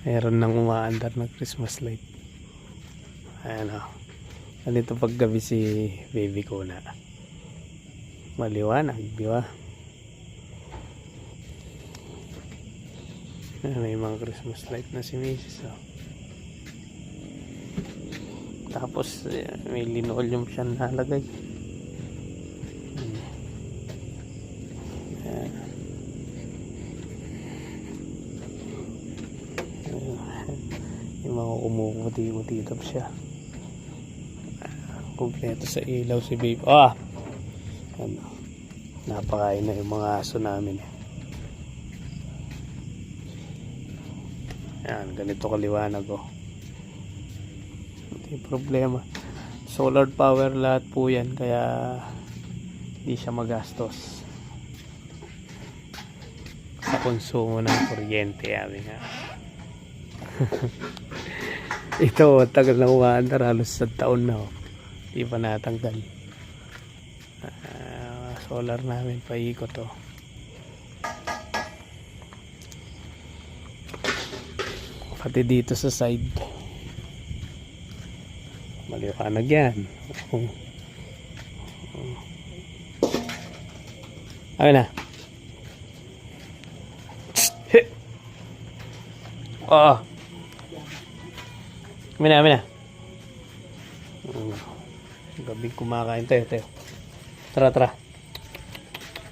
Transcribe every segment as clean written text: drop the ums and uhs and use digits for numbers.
Meron nang umaandar ng Christmas light. Ayan o. Ganito paggabi si baby ko na. Maliwanag, di ba? May mga Christmas light na si Mrs. Oh. Tapos may linoleum siya nalagay. Yung mga kumukuti-kutitap siya. Kompleto sa ilaw si baby. Ano, napakain na yung mga aso namin. Yan, ganito kaliwanag oh. Hindi problema. Solar power lahat po yan, kaya hindi siya magastos sa konsumo ng kuryente. Yabi nga. Ito, tagal na umaandar, halos sa taon na oh. Hindi pa natanggal. Solar namin paikot oh. Pati dito sa side maliwanag yan. Ayun na. Mina. Gabi kumakain tayo. Tara.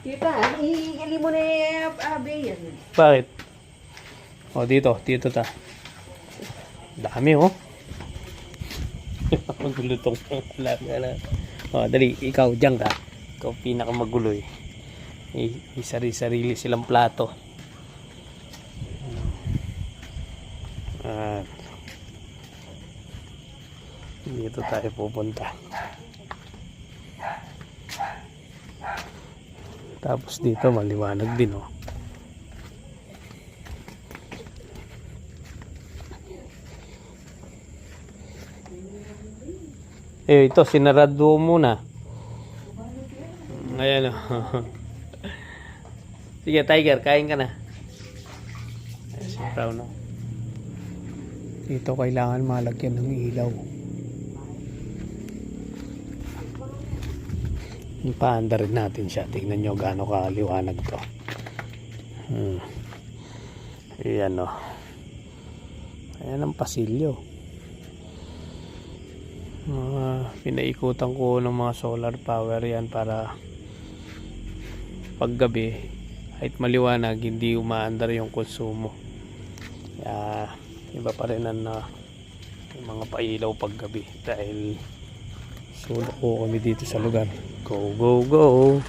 Tita, iili mo na yung abe yan. Bakit? Dito ta. Dami oh. Magulo tong alaga. Dali, ikaw diyan ka. Ikaw pinakamagulo eh. May sarili silang plato. Dito tayo pupunta. Tapos dito maliwanag din oh. Ito sinarado muna. Ayan oh. Sige Tiger, kain ka na. Si Brown oh. Dito kailangan malagyan ng ilaw. Ipaanda rin natin siya. Tingnan nyo gaano kaliwanag to. Ayan o. Ayan ang pasilyo. Pinaikutan ko ng mga solar power yan para paggabi kahit maliwanag hindi umaandar yung konsumo. Kaya iba pa rin ang yung mga pailaw paggabi dahil sulok ko kami dito sa lugar. Go